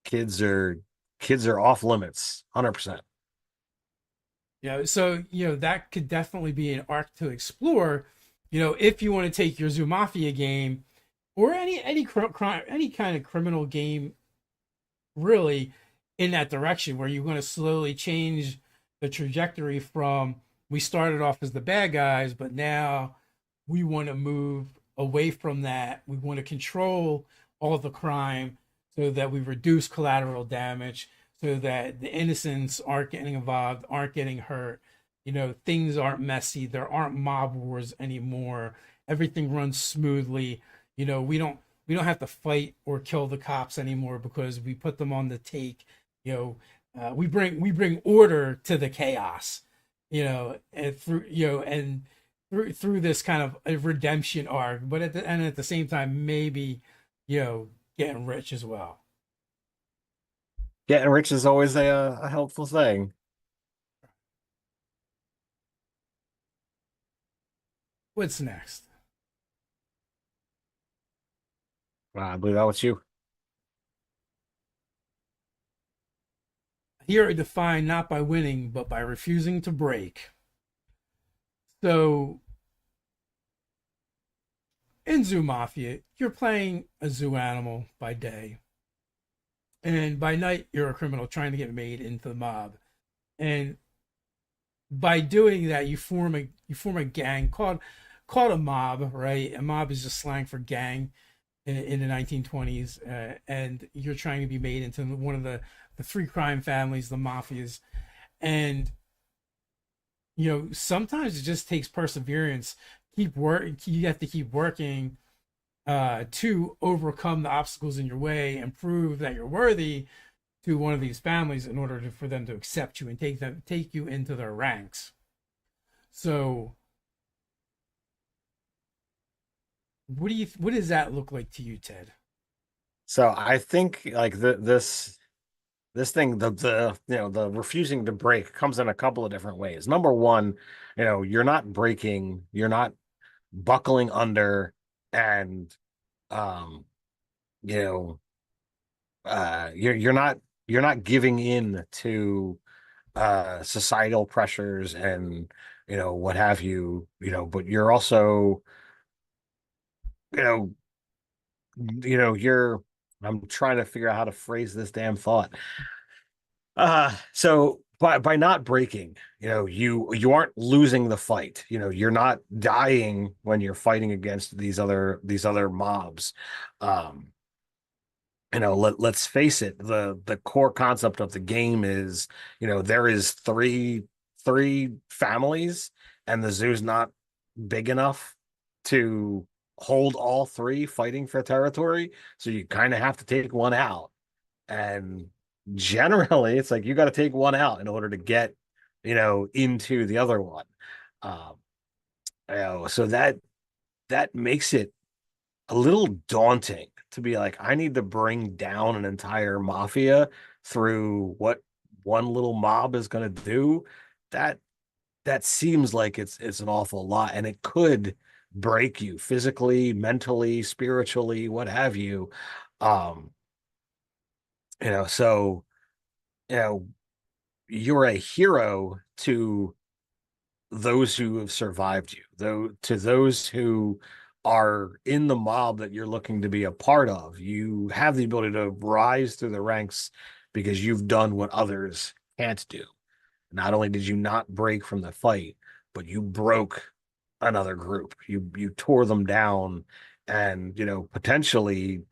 kids are kids are off limits, 100%.
So that could definitely be an arc to explore. If you want to take your Zoo Mafia game or any kind of criminal game, really, in that direction, where you're going to slowly change the trajectory from we started off as the bad guys, but now we want to move away from that. We want to control all the crime so that we reduce collateral damage, so that the innocents aren't getting involved, aren't getting hurt. Things aren't messy. There aren't mob wars anymore. Everything runs smoothly. We don't have to fight or kill the cops anymore because we put them on the take. We bring order to the chaos. And through this kind of a redemption arc, but at the same time, maybe getting rich as well.
Getting rich is always a helpful thing.
What's next?
I believe that was you.
Here are defined not by winning, but by refusing to break. So in Zoo Mafia, you're playing a zoo animal by day, and by night you're a criminal trying to get made into the mob. And by doing that, you form a gang called a mob, right? A mob is just slang for gang in the 1920s, and you're trying to be made into one of the three crime families, the mafias. And sometimes it just takes perseverance. Keep work. You have to keep working to overcome the obstacles in your way and prove that you're worthy to one of these families in order for them to accept you and take you into their ranks. So what does that look like to you, Ted?
So I think like this thing, the the refusing to break comes in a couple of different ways. Number one, you're not breaking, you're not buckling under, and um, you know, you're not giving in to societal pressures and what have you, but you're also, you know, you're I'm trying to figure out how to phrase this damn thought. So by not breaking, you aren't losing the fight. You're not dying when you're fighting against these other mobs. Um, let's face it, the core concept of the game is, there is three families, and the zoo's not big enough to hold all three fighting for territory. So you kind of have to take one out. And generally, it's like you got to take one out in order to get, into the other one. Um, so that makes it a little daunting to be like, I need to bring down an entire mafia through what one little mob is going to do. That that seems like it's an awful lot, and it could break you physically, mentally, spiritually, what have you. Um, so you know you're a hero to those who have survived you, though to those who are in the mob that you're looking to be a part of. You have the ability to rise through the ranks because you've done what others can't do. Not only did you not break from the fight, but you broke another group. You tore them down, and potentially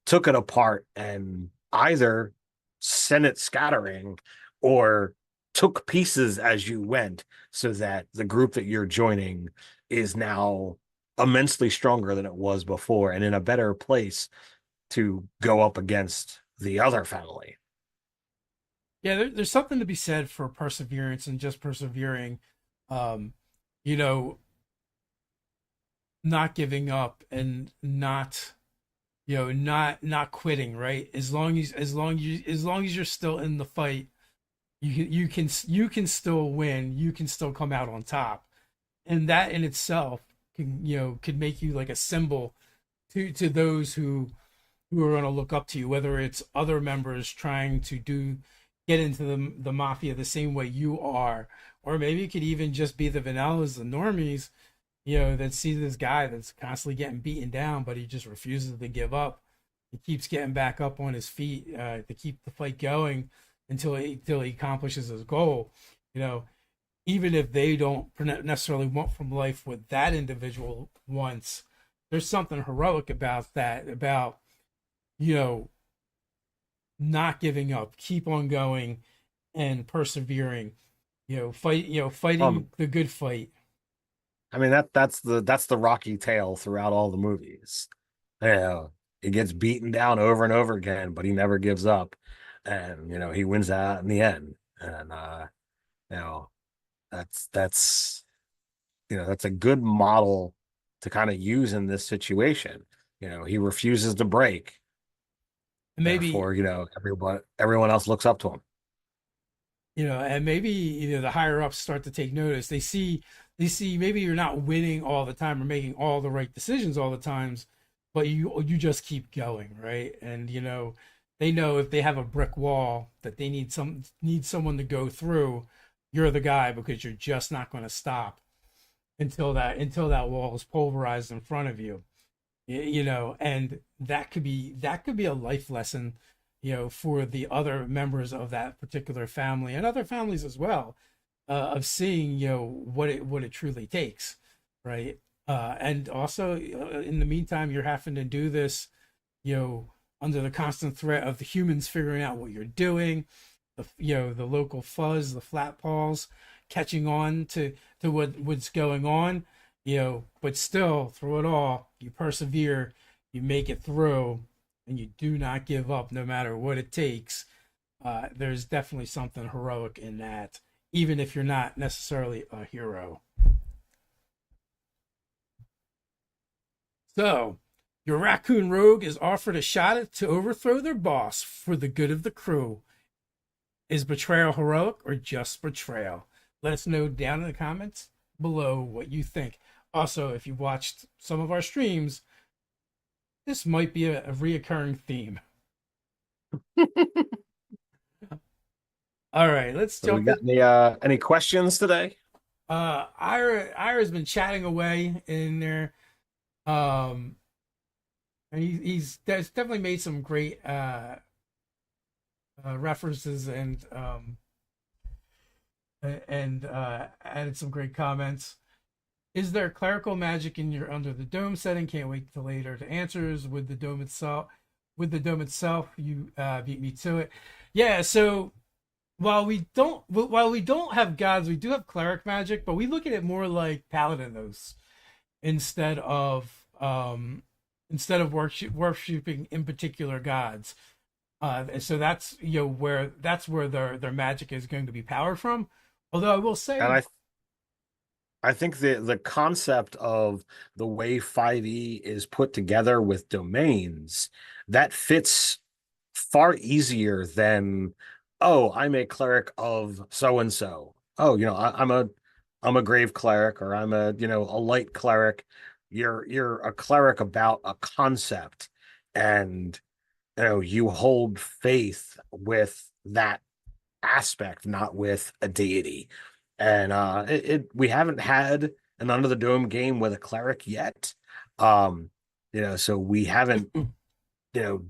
took it apart and either sent it scattering or took pieces as you went, so that the group that you're joining is now immensely stronger than it was before and in a better place to go up against the other family.
Yeah, there's something to be said for perseverance and just persevering. Um, you know, not giving up and not not quitting, right? As long as you're still in the fight, you can still win. You can still come out on top, and that in itself could make you like a symbol to those who are going to look up to you, whether it's other members trying to get into the mafia the same way you are, or maybe it could even just be the vanillas, the normies, that see this guy that's constantly getting beaten down, but he just refuses to give up. He keeps getting back up on his feet to keep the fight going until he accomplishes his goal. You know, even if they don't necessarily want from life what that individual wants, there's something heroic about that, about you know not giving up, keep on going, and persevering. Fighting
Um,
the good fight.
I mean that's the Rocky tale throughout all the movies. He gets beaten down over and over again, but he never gives up, and he wins out in the end. And you know, that's that's a good model to kind of use in this situation. He refuses to break,
And maybe
therefore, everyone else looks up to him.
and maybe the higher ups start to take notice. They see maybe you're not winning all the time or making all the right decisions all the times, but you just keep going, right? And they know if they have a brick wall that they need someone to go through, you're the guy, because you're just not going to stop until that wall is pulverized in front of you. And that could be a life lesson, for the other members of that particular family and other families as well, of seeing what it truly takes, right? And also, in the meantime, you're having to do this, you know under the constant threat of the humans figuring out what you're doing, the local fuzz, the flat paws, catching on to what's going on. But still, through it all, you persevere, you make it through, and you do not give up no matter what it takes. There's definitely something heroic in that, even if you're not necessarily a hero. So, your raccoon rogue is offered a shot to overthrow their boss for the good of the crew. Is betrayal heroic or just betrayal? Let us know down in the comments below what you think. Also, if you've watched some of our streams, this might be a reoccurring theme. All right, let's
So we
jump
got
in.
any questions today?
Ira's been chatting away in there. Um, and he's definitely made some great references and added some great comments. Is there clerical magic in your Under the Dome setting? Can't wait till later to answers. With the dome itself, you beat me to it. Yeah. So while we don't have gods, we do have cleric magic, but we look at it more like paladinos instead of worshiping in particular gods. So that's where their magic is going to be powered from. Although I will
And
say,
I think the concept of the way 5e is put together with domains that fits far easier than, oh, I'm a cleric of so and so. Oh, I'm a grave cleric, or I'm a, a light cleric. You're a cleric about a concept, and you hold faith with that aspect, not with a deity. And we haven't had an Under the Dome game with a cleric yet. Um, so we haven't,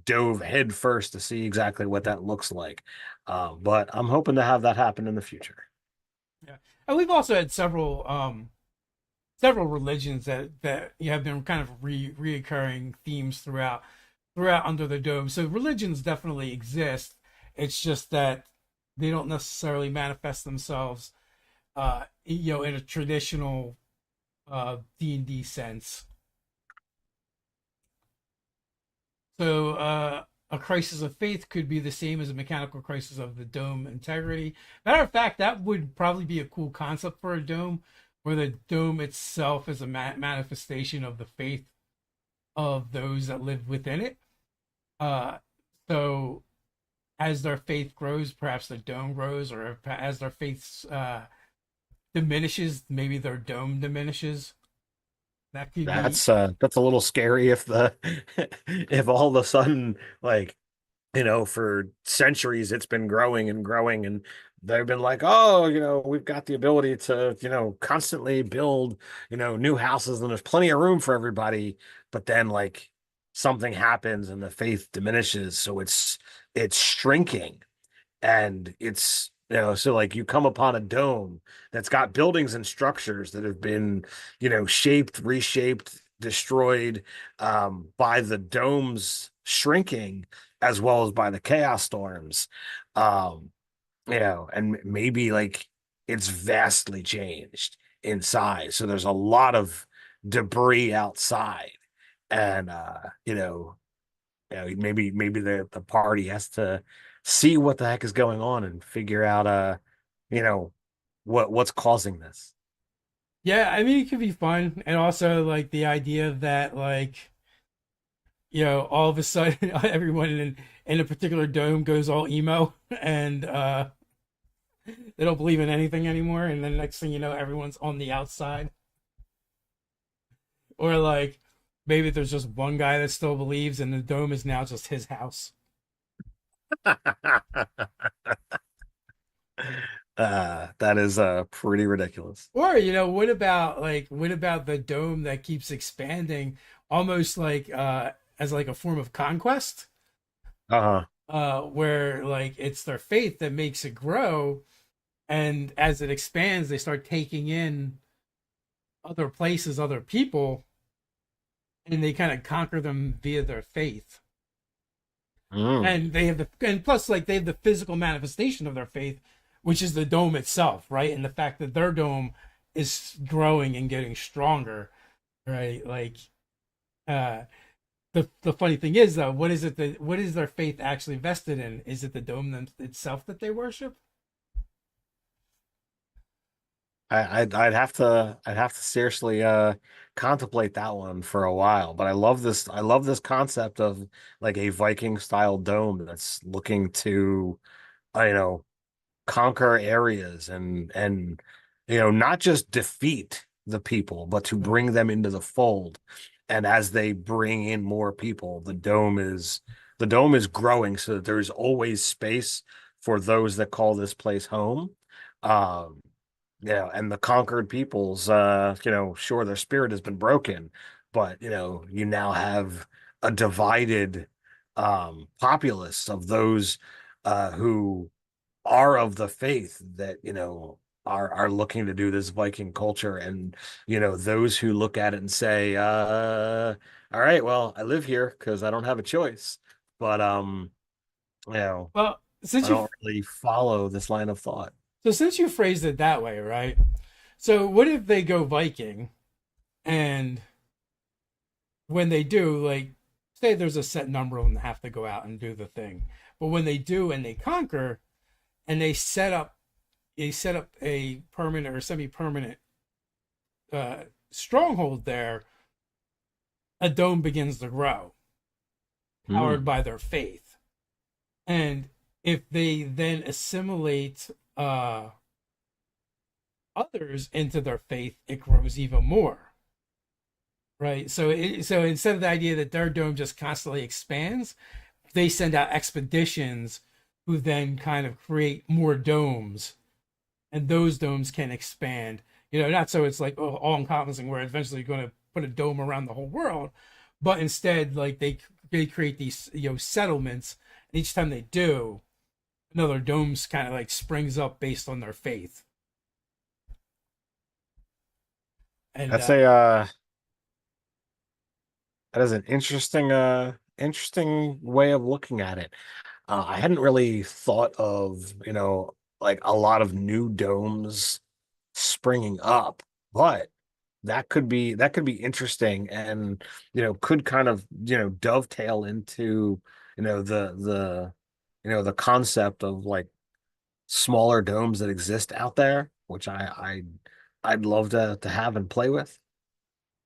dove head first to see exactly what that looks like. But I'm hoping to have that happen in the future.
yeah, and we've also had several religions that have been kind of reoccurring themes throughout Under the Dome. So religions definitely exist. It's just that they don't necessarily manifest themselves, in a traditional D&D sense. So a crisis of faith could be the same as a mechanical crisis of the dome integrity. Matter of fact, that would probably be a cool concept for a dome, where the dome itself is a manifestation of the faith of those that live within it. Uh, so as their faith grows, perhaps the dome grows, or as their faith diminishes, maybe their dome diminishes. That could be.
That's a little scary if the if all of a sudden, like, for centuries it's been growing and growing, and they've been like, oh, we've got the ability to, constantly build, new houses, and there's plenty of room for everybody. But then, like, something happens and the faith diminishes, so it's shrinking. And it's, so like you come upon a dome that's got buildings and structures that have been, shaped, reshaped, destroyed, by the dome's shrinking, as well as by the chaos storms. um and maybe, like, it's vastly changed in size, so there's a lot of debris outside. And maybe the party has to see what the heck is going on and figure out, you know what's causing this.
Yeah, I mean, it could be fun, and also like the idea that, like, all of a sudden everyone in a particular dome goes all emo, and they don't believe in anything anymore, and then next thing you know, everyone's on the outside. Or like maybe there's just one guy that still believes, and the dome is now just his house.
That is pretty ridiculous.
Or what about the dome that keeps expanding, almost like as like a form of conquest,
Uh-huh.
where like it's their faith that makes it grow, and as it expands, they start taking in other places, other people, and they kind of conquer them via their faith.
Mm.
And plus, like, they have the physical manifestation of their faith, which is the dome itself, right? And the fact that their dome is growing and getting stronger, right? Like, uh the funny thing is, though, what is their faith actually vested in? Is it the dome itself that they worship?
I'd have to seriously contemplate that one for a while. But I love this concept of like a Viking style dome that's looking to you know conquer areas and not just defeat the people, but to
Right.
bring them into the fold. And as they bring in more people, the dome is growing so that there's always space for those that call this place home. Um, and the conquered peoples, sure, their spirit has been broken, but you now have a divided populace of those who are of the faith that are looking to do this Viking culture, and those who look at it and say, all right, well, I live here because I don't have a choice, but you know
Well,
I don't really follow this line of thought.
since you phrased it that way, right? So what if they go Viking and when they do, like, say there's a set number and they have to go out and do the thing, but when they do and they conquer and they set up a permanent or semi-permanent uh, stronghold there, a dome begins to grow, powered
Hmm.
by their faith. And if they then assimilate others into their faith, it grows even more, right? So instead of the idea that their dome just constantly expands, they send out expeditions who then kind of create more domes, and those domes can expand. Not so it's like all encompassing where eventually you're going to put a dome around the whole world, but instead like they create these settlements, and each time they do, another dome's kind of like springs up based on their faith. And
That's a that is an interesting way of looking at it. I hadn't really thought of, like a lot of new domes springing up, but that could be interesting, and could kind of dovetail into the concept of like smaller domes that exist out there, which I'd love to have and play with.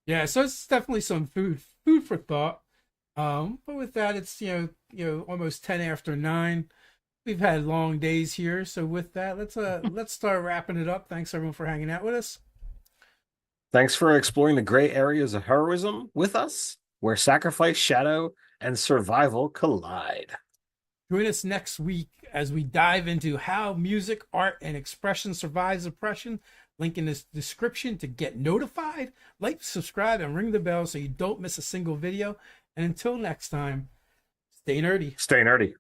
yeah, so it's definitely some food for thought. But with that, it's almost 10 after 9. We've had long days here, so with that, let's start wrapping it up. Thanks everyone for hanging out with us.
Thanks for exploring the gray areas of heroism with us, where sacrifice, shadow, and survival collide.
Join us next week as we dive into how music, art, and expression survives oppression. Link in the description to get notified. Like, subscribe, and ring the bell so you don't miss a single video. And until next time, stay nerdy.
Stay nerdy.